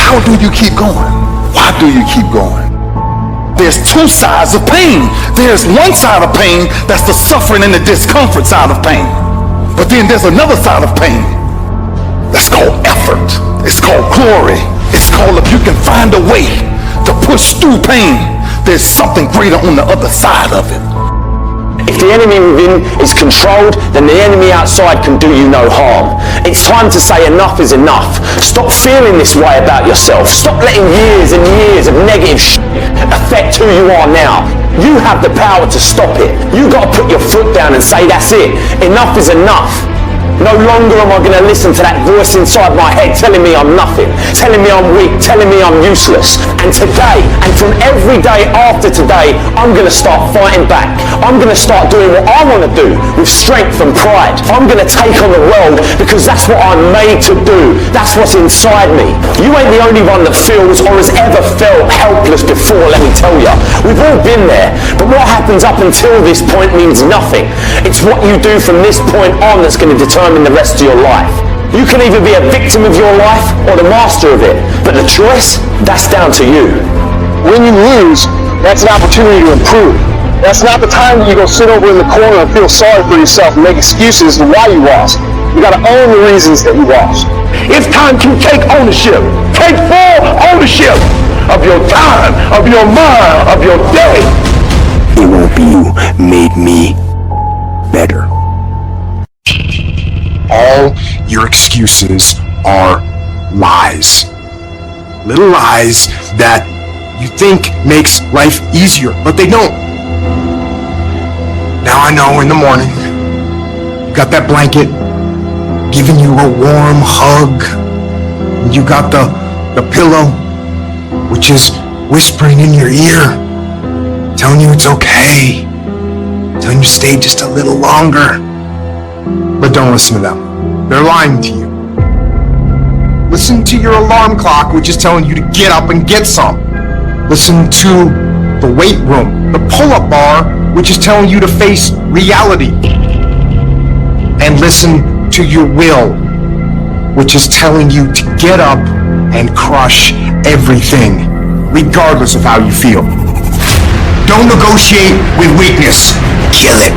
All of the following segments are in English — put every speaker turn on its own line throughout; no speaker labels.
How do you keep going? Why do you keep going? There's two sides of pain. There's one side of pain that's the suffering and the discomfort side of pain. But then there's another side of pain that's called effort. It's called glory. It's called if you can find a way to push through pain, there's something greater on the other side of it.
If the enemy within is controlled, then the enemy outside can do you no harm. It's time to say enough is enough. Stop feeling this way about yourself. Stop letting years and years of negative shit affect who you are now. You have the power to stop it. You got to put your foot down and say that's it. Enough is enough. No longer am I going to listen to that voice inside my head telling me I'm nothing, telling me I'm weak, telling me I'm useless. And today, and from every day after today, I'm going to start fighting back. I'm going to start doing what I want to do with strength and pride. I'm going to take on the world because that's what I'm made to do. That's what's inside me. You ain't the only one that feels or has ever felt helpless before, let me tell you. We've all been there. But what happens up until this point means nothing. It's what you do from this point on that's going to determine the rest of your life. You can either be a victim of your life or the master of it, but the choice, that's down to you.
When you lose, that's an opportunity to improve. That's not the time that you go sit over in the corner and feel sorry for yourself and make excuses to why you lost. You gotta own the reasons that you lost.
It's time to take ownership. Take full ownership of your time, of your mind, of your day.
It won't be you made me better. All your excuses are lies. Little lies that you think makes life easier, but they don't. Now I know in the morning, you got that blanket giving you a warm hug. You got the pillow, which is whispering in your ear, telling you it's okay, telling you to stay just a little longer. But don't listen to them. They're lying to you. Listen to your alarm clock, which is telling you to get up and get some. Listen to the weight room, the pull-up bar, which is telling you to face reality. And listen to your will, which is telling you to get up and crush everything, regardless of how you feel. Don't negotiate with weakness. Kill it.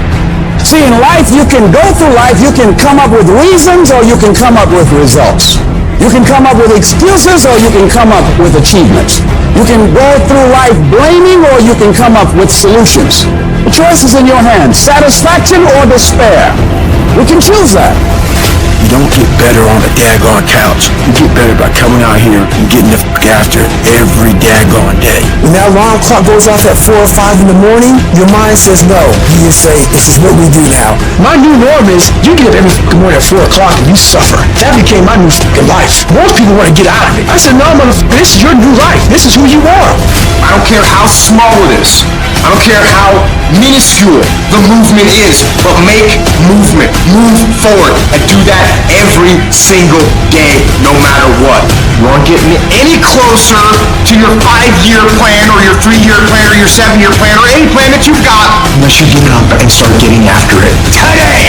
See, in life, you can go through life, you can come up with reasons or you can come up with results. You can come up with excuses or you can come up with achievements. You can go through life blaming or you can come up with solutions. The choice is in your hands, satisfaction or despair. We can choose that.
You don't get better on a daggone couch. You get better by coming out here and getting the f*** after every daggone day.
When that alarm clock goes off at 4 or 5 in the morning, your mind says no. You just say, this is what we do now.
My new norm is you get up every morning at 4 o'clock and you suffer. That became my new fucking life. Most people want to get out of it. I said, no, motherfucker, this is your new life. This is who you are.
I don't care how small it is. I don't care how minuscule the movement is, but make movement. Move forward and do that every single day, no matter what. You aren't getting any closer to your 5-year plan or your 3-year plan or your 7-year plan or any plan that you've got unless you get up and start getting after it today.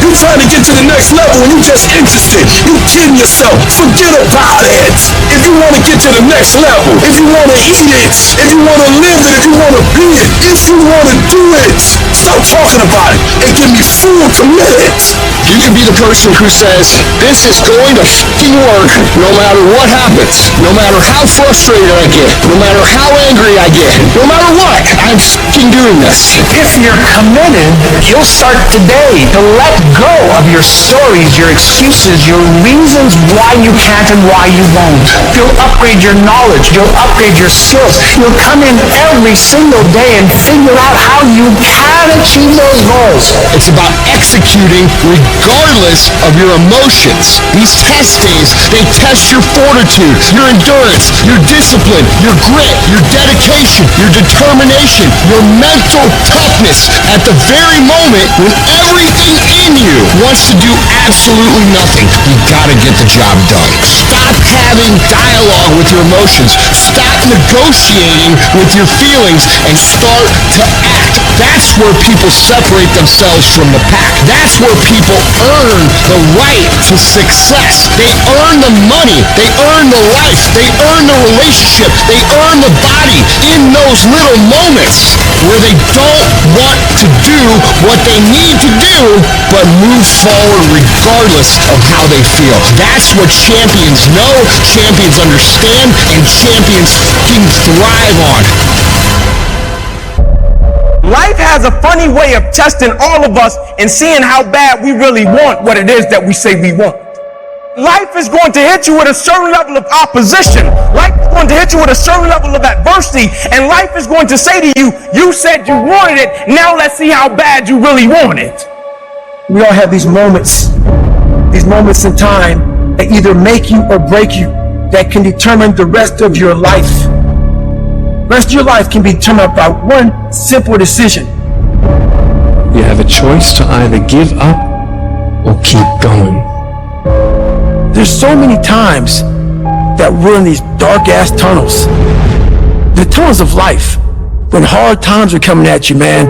You're trying to get to the next level and you're just interested. You're kidding yourself. Forget about it. If you want to get to the next level, if you want to eat it, if you want to live it, if you want to be it, if you want to do it, stop talking about it and give me full commitment.
You can be the person who says, this is going to f***ing work no matter what happens, no matter how frustrated I get, no matter how angry I get, no matter what, I'm f***ing doing this.
If you're committed, you'll start today to let go of your stories, your excuses, your reasons why you can't and why you won't. You'll upgrade your knowledge. You'll upgrade your skills. You'll come in every single day and figure out how you can achieve those goals.
It's about executing regardless of your emotions. These test days, they test your fortitude, your endurance, your discipline, your grit, your dedication, your determination, your mental toughness at the very moment when everything in you wants to do absolutely nothing. You gotta get the job done. Stop having dialogue dialogue with your emotions. Stop negotiating with your feelings and start to act. That's where people separate themselves from the pack. That's where people earn the right to success. They earn the money. They earn the life. They earn the relationship. They earn the body in those little moments where they don't want to do what they need to do, but move forward regardless of how they feel. That's what champions know, champions understand, and champions fucking thrive on.
Life has a funny way of testing all of us and seeing how bad we really want what it is that we say we want. Life is going to hit you with a certain level of opposition. Life is going to hit you with a certain level of adversity. And life is going to say to you, you said you wanted it, now let's see how bad you really want it.
We all have these moments in time that either make you or break you, that can determine the rest of your life. The rest of your life can be determined by one simple decision.
You have a choice to either give up or keep going.
There's so many times that we're in these dark-ass tunnels. The tunnels of life, when hard times are coming at you, man,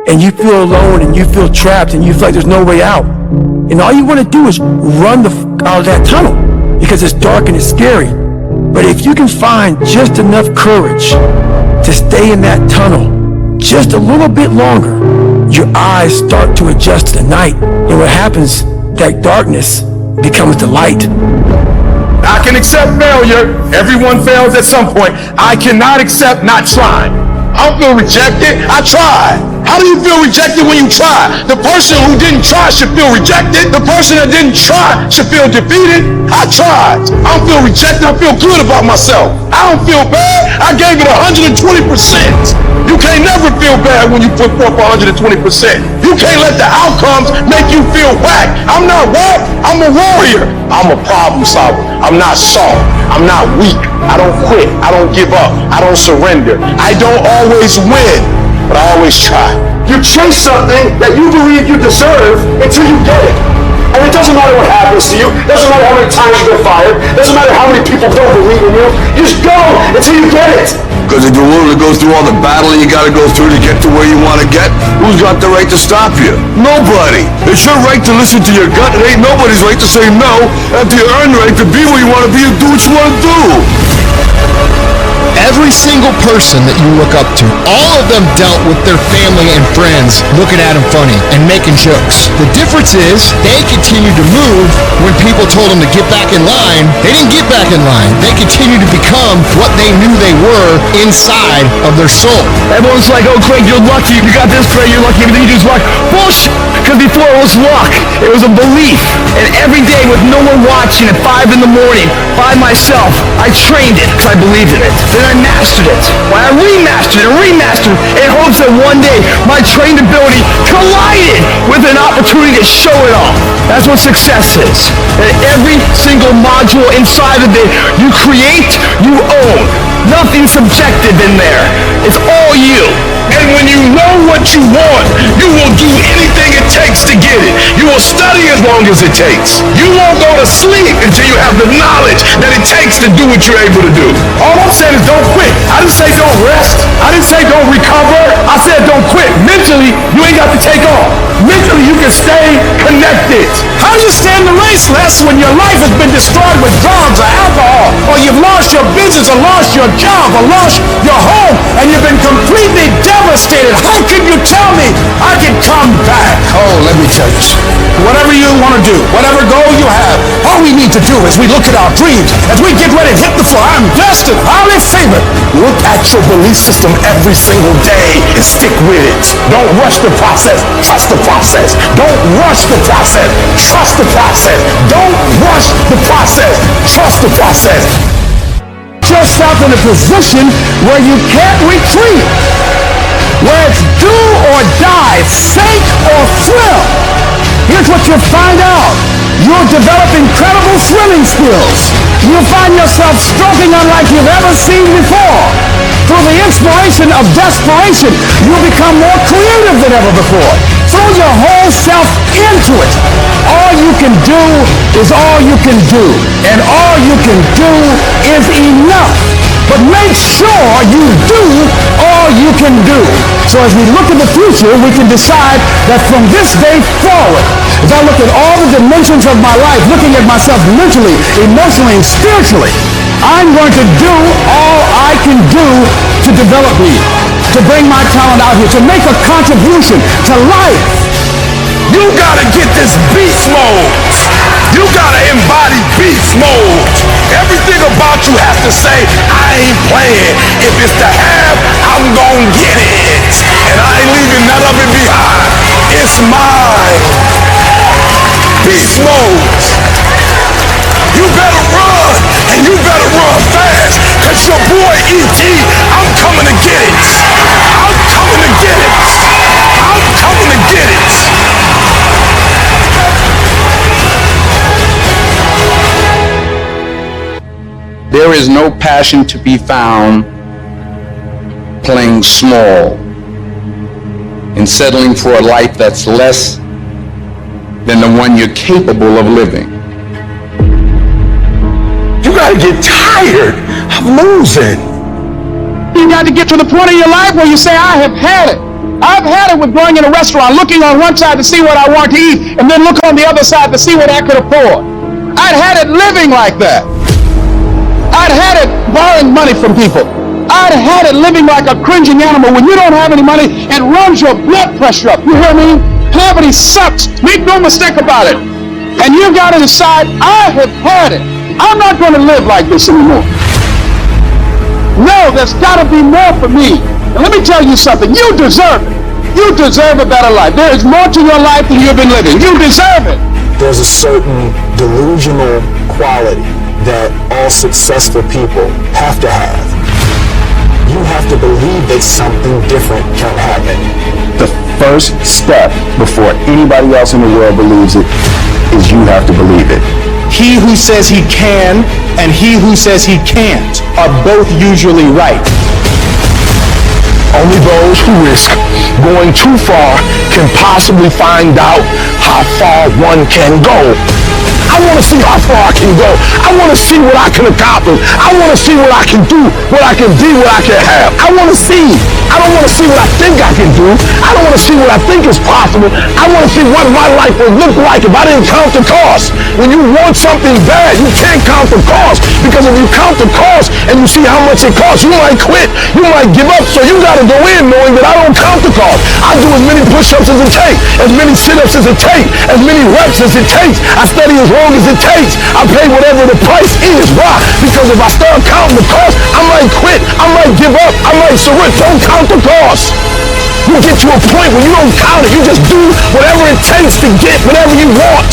and you feel alone and you feel trapped and you feel like there's no way out. And all you want to do is run the out of that tunnel because it's dark and it's scary. But if you can find just enough courage to stay in that tunnel just a little bit longer, your eyes start to adjust to the night. And what happens, that darkness becomes the light.
I can accept failure. Everyone fails at some point. I cannot accept not trying. I don't feel rejected. I tried. How do you feel rejected when you try? The person who didn't try should feel rejected. The person that didn't try should feel defeated. I tried. I don't feel rejected. I feel good about myself. I don't feel bad. I gave it 120%. You can't never feel bad when you put forth 120%. You can't let the outcomes make you feel whack. I'm not whack. I'm a warrior. I'm a problem solver. I'm not soft. I'm not weak. I don't quit. I don't give up. I don't surrender. I don't always win, but I always try. You chase something that you believe you deserve until you get it. And it doesn't matter what happens to you. It doesn't matter how many times you get fired. It doesn't matter how many people don't believe in you. You just go until you get it.
Because if you're willing to go through all the battling you got to go through to get to where you want to get, who's got the right to stop you? Nobody. It's your right to listen to your gut. It ain't nobody's right to say no after you earn the right to be where you want to be and do what you want to do.
Every single person that you look up to, all of them dealt with their family and friends looking at them funny and making jokes. The difference is they continued to move when people told them to get back in line. They didn't get back in line. They continued to become what they knew they were inside of their soul.
Everyone's like, oh, Craig, you're lucky. You got this, Craig, you're lucky. Everything you do is luck. Bullshit. Because before it was luck. It was a belief. And every day with no one watching at 5 in the morning, by myself, I trained it because I believed in it. Then I mastered it. When I remastered in hopes that one day my trained ability collided with an opportunity to show it off. That's what success is. And every single module inside of it, you create, you own. Nothing subjective in there. It's all you. And when you know what you want, you will do anything it takes to get it. You will study as long as it takes. You won't go to sleep until you have the knowledge that it takes to do what you're able to do. All I'm saying is don't quit. I didn't say don't rest. I didn't say don't recover. I said don't quit. Mentally, you ain't got to take off. Mentally, you can stay connected. How do you stand the race, Les, when your life has been destroyed with drugs or alcohol, or you've lost your business, or lost your job, or lost your home, and you've been completely devastated? How can you tell me I can come back? Oh, let me tell you something. Whatever you want to do, whatever goal you have, all we need to do is we look at our dreams. As we get ready to hit the floor, I'm destined, highly favored. Look at your belief system every single day and stick with it. Don't rush the process. Trust the process. Don't rush the process. Trust the process. Don't rush the process. Trust the process. Put yourself in a position where you can't retreat. Where it's do or die, sink or thrill. Here's what you'll find out. You'll develop incredible swimming skills. You'll find yourself stroking unlike you've ever seen before. Through the inspiration of desperation, you'll become more creative than ever before. Throw your whole self into it. All you can do is all you can do. And all you can do
is enough. But make sure you do all you can do. So as we look at the future, we can decide that from this day forward, if I look at all the dimensions of my life, looking at myself mentally, emotionally, and spiritually, I'm going to do all I can do to develop me, to bring my talent out here, to make a contribution to life.
You gotta get this beast mode. You gotta embody beast mode. Everything about you has to say, I ain't playing. If it's to have, I'm gonna get it. And I ain't leaving none of it behind. It's mine. Beast mode. You better run, and you better run fast. Cause your boy E.T., I'm coming to get it. I'm coming to get it. I'm coming to get it.
There is no passion to be found playing small and settling for a life that's less than the one you're capable of living.
You gotta get tired of losing.
You got to get to the point in your life where you say, I have had it. I've had it with going in a restaurant, looking on one side to see what I want to eat, and then look on the other side to see what I could afford. I'd had it living like that. I'd had it borrowing money from people. I'd had it living like a cringing animal. When you don't have any money, it runs your blood pressure up. You hear me? Poverty sucks. Make no mistake about it. And you've got to decide, I have had it. I'm not going to live like this anymore. No, there's got to be more for me. And let me tell you something. You deserve it. You deserve a better life. There is more to your life than you've been living. You deserve it.
There's a certain delusional quality that all successful people have to have. You have to believe that something different can happen.
The first step before anybody else in the world believes it is you have to believe it.
He who says he can and he who says he can't are both usually right.
Only those who risk going too far can possibly find out how far one can go. I want to see how far I can go. I want to see what I can accomplish. I want to see what I can do, what I can be, what I can have. I want to see. I don't want to see what I think I can do. I don't want to see what I think is possible. I want to see what my life would look like if I didn't count the cost. When you want something bad, you can't count the cost, because if you count the cost and you see how much it costs, you might quit. You might give up. So you got to go in knowing that I don't count the cost. I do as many push-ups as it takes, as many sit-ups as it takes, as many reps as it takes. I study as long as it takes. I pay whatever the price is. Why? Because if I start counting the cost, I might quit. I might give up. I might surrender. Don't count the cost. You get to a point where you don't count it. You just do whatever it takes to get whatever you want.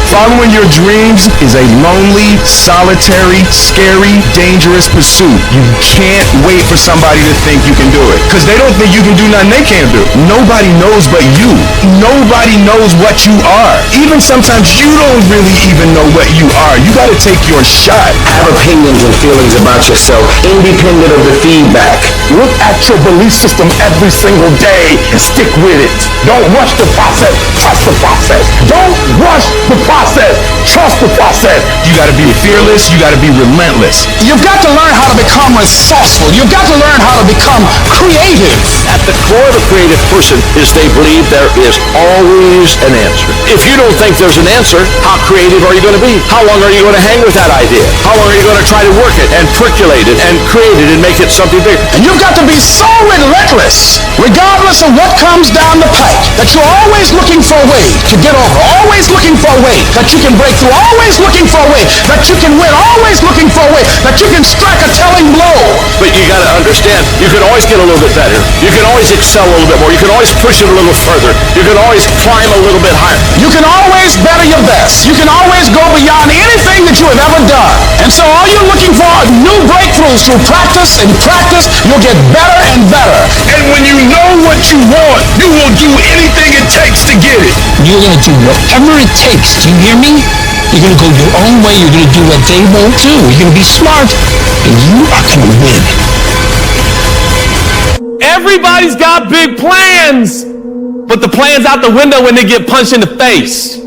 Following your dreams is a lonely, solitary, scary, dangerous pursuit. You can't wait for somebody to think you can do it, because they don't think you can do nothing they can't do. Nobody knows but you. Nobody knows what you are. Even sometimes you don't really even know what you are. You got to take your shot.
Have opinions and feelings about yourself, independent of the feedback.
Look at your belief system every single day and stick with it. Don't rush the process. Trust the process. Don't rush the process. Trust the process.
You got to be fearless. You got to be relentless.
You've got to learn how to become resourceful. You've got to learn how to become creative.
At the core of a creative person is they believe there is always an answer. If you don't think there's an answer, how creative are you going to be? How long are you going to hang with that idea? How long are you going to try to work it and percolate it and create it and make it something bigger?
And you've got to be so relentless, regardless of what comes down the pike, that you're always looking for a way to get over, always looking for a way that you can break through, always looking for a way that you can win, always looking for a way that you can strike a telling blow.
But you got to understand, you can always get a little bit better. You can always excel a little bit more. You can always push it a little further. You can always climb a little bit higher.
You can always better your best. You can always go beyond anything that you have ever done. And so all you're looking for are new breakthroughs. Through practice and practice, you'll get better and better.
And when you know what you want, you will do anything it takes to get it.
You're going to do whatever it takes. Do you hear me? You're going to go your own way. You're going to do what they won't do. You're going to be smart, and you are going to win.
Everybody's got big plans, but the plan's out the window when they get punched in the face.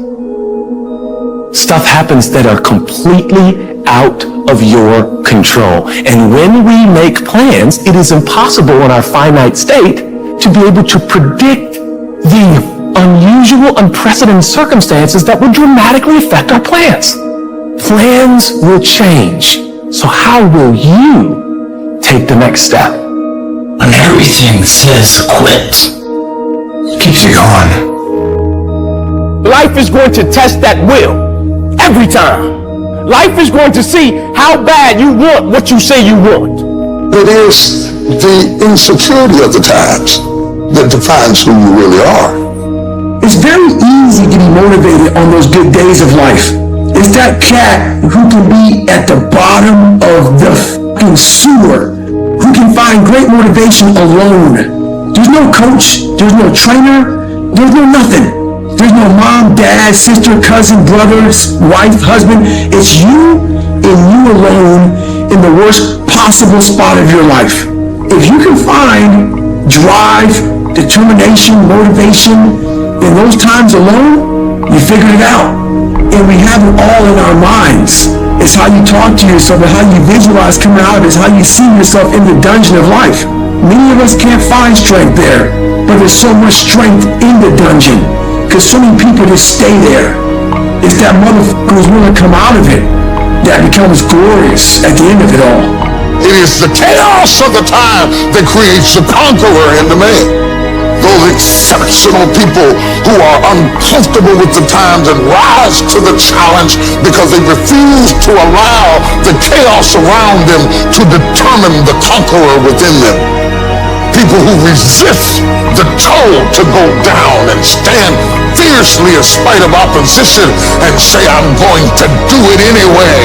stuff happens that are completely out of your control. And when we make plans, it is impossible in our finite state to be able to predict the unusual, unprecedented circumstances that would dramatically affect our plans. Plans will change. So how will you take the next step?
When everything says quit, keeps you going.
Life is going to test that will every time. Life is going to see how bad you want what you say you want.
It is the insecurity of the times that defines who you really are.
It's very easy to be motivated on those good days of life. It's that cat who can be at the bottom of the fucking sewer, who can find great motivation alone. There's no coach, there's no trainer, there's no nothing. There's no mom, dad, sister, cousin, brother, wife, husband. It's you and you alone in the worst possible spot of your life. If you can find drive, determination, motivation in those times alone, you figured it out. And we have it all in our minds. It's how you talk to yourself and how you visualize coming out of it. It's how you see yourself in the dungeon of life. Many of us can't find strength there, but there's so much strength in the dungeon. Because so many people just stay there. It's that motherfucker who's willing to come out of it that becomes glorious at the end of it all.
It is the chaos of the time that creates the conqueror in the man. Those exceptional people who are uncomfortable with the times and rise to the challenge because they refuse to allow the chaos around them to determine the conqueror within them. People who resist the toll to go down and stand fiercely in spite of opposition and say, I'm going to do it anyway.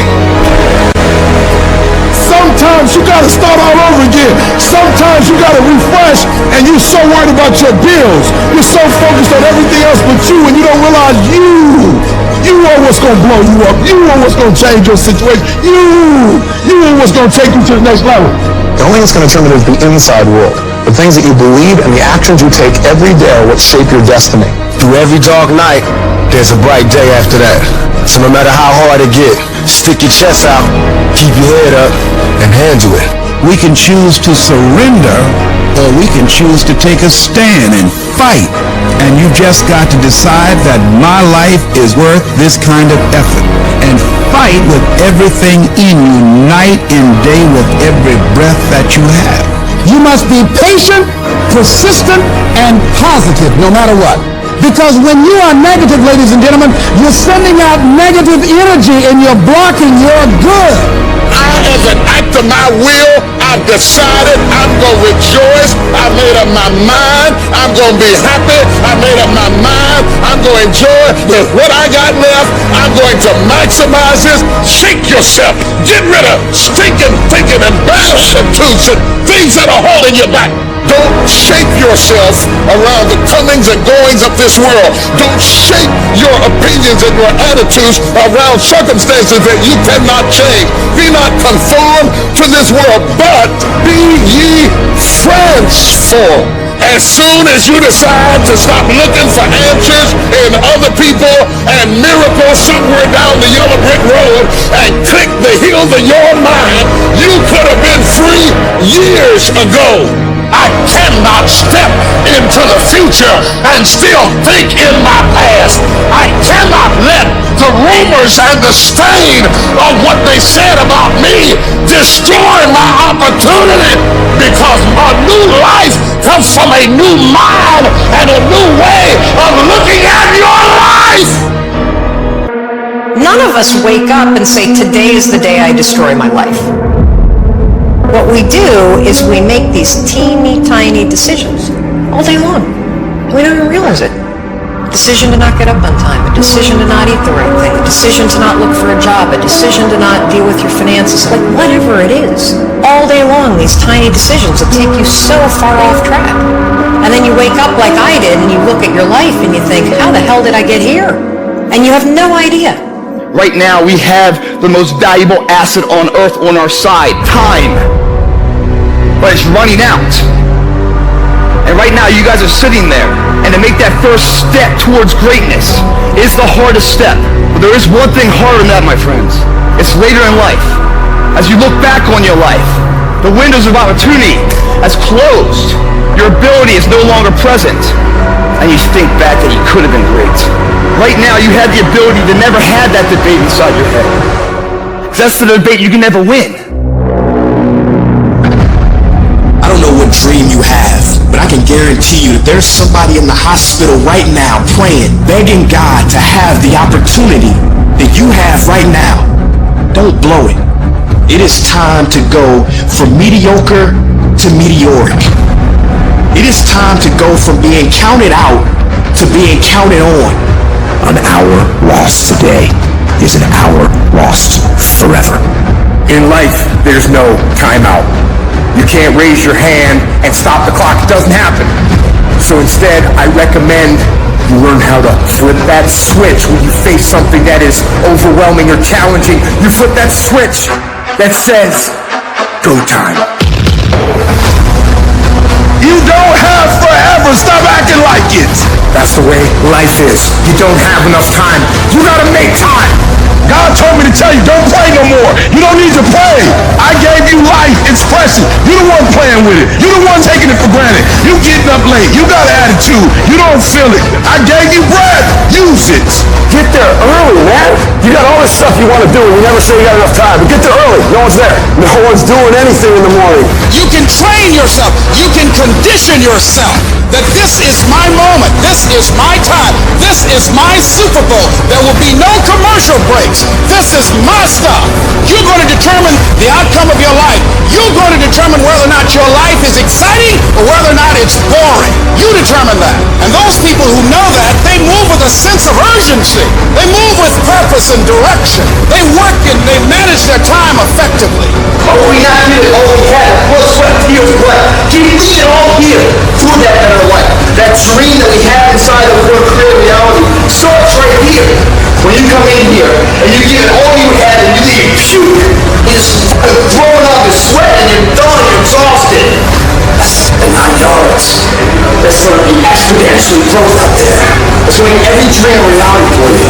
Sometimes you gotta start all over again. Sometimes you gotta refresh, and you're so worried about your bills. You're so focused on everything else but you, and you don't realize you are what's gonna blow you up. You are what's gonna change your situation. You are what's gonna take you to the next level.
The only thing that's going to determine is the inside world. The things that you believe and the actions you take every day are what shape your destiny.
Through every dark night, there's a bright day after that. So no matter how hard it get, stick your chest out, keep your head up, and handle it.
We can choose to surrender, or we can choose to take a stand and fight. And you just got to decide that my life is worth this kind of effort. And fight with everything in you, night and day, with every breath that you have.
You must be patient, persistent, and positive no matter what. Because when you are negative, ladies and gentlemen, you're sending out negative energy and you're blocking your good.
As an act of my will, I've decided I'm going to rejoice. I made up my mind. I'm going to be happy. I made up my mind. I'm going to enjoy what I got left. I'm going to maximize this. Shake yourself. Get rid of stinking thinking and bad attitudes and things that are holding you back. Don't shape yourself around the comings and goings of this world. Don't shape your opinions and your attitudes around circumstances that you cannot change. Be not conformed to this world, but be ye transformed. As soon as you decide to stop looking for answers in other people and miracles somewhere down the yellow brick road and click the heels of your mind, you could have been free years ago. I cannot step into the future and still think in my past. I cannot let the rumors and the stain of what they said about me destroy my opportunity, because a new life comes from a new mind and a new way of looking at your life.
None of us wake up and say, today is the day I destroy my life. What we do is we make these teeny tiny decisions all day long. We don't even realize it. A decision to not get up on time, a decision to not eat the right thing, a decision to not look for a job, a decision to not deal with your finances, like whatever it is. All day long, these tiny decisions that take you so far off track. And then you wake up like I did and you look at your life and you think, how the hell did I get here? And you have no idea.
Right now, we have the most valuable asset on earth on our side, time. But it's running out. And right now, you guys are sitting there. And to make that first step towards greatness is the hardest step. But there is one thing harder than that, my friends. It's later in life. As you look back on your life, the windows of opportunity has closed. Your ability is no longer present. And you think back that you could have been great. Right now, you had the ability to never have that debate inside your head. Because that's the debate you can never win.
I don't know what dream you have, but I can guarantee you that there's somebody in the hospital right now praying, begging God to have the opportunity that you have right now. Don't blow it. It is time to go from mediocre to meteoric. It is time to go from being counted out to being counted on. An hour lost today is an hour lost forever.
In life, there's no timeout. You can't raise your hand and stop the clock. It doesn't happen. So instead, I recommend you learn how to flip that switch when you face something that is overwhelming or challenging. You flip that switch that says, go time.
You don't have forever. Stop acting like it.
That's the way life is. You don't have enough time. You gotta make time.
God told me to tell you, don't play no more. You don't need to play. I gave you life. It's precious. You the one playing with it. You the one taking it for granted. You getting up late. You got an attitude. You don't feel it. I gave you breath. Use it.
Get there early, man. You got all this stuff you want to do, and you never say you got enough time. But get there early. No one's there. No one's doing anything in the morning.
You can train yourself. You can condition yourself that this is my moment. This is my time. This is my Super Bowl. There will be no commercial breaks. This is my stuff. You're going to determine the outcome of your life. You're going to determine whether or not your life is exciting or whether or not it's boring. You determine that. And those people who know that, they move with a sense of urgency. They move with purpose and direction. They work and they manage their time effectively.
All we have here is all we had. Blood, sweat, tears, blood. Keep it all here for that better life. That dream that we have inside of our creative reality starts right here. When you come in here and you give it all you had and you leave puke, it's throwing up, it's sweating, you're done, you're exhausted. And 9 yards. That's going to be exponentially growth up there. It's going to make every dream a reality for you.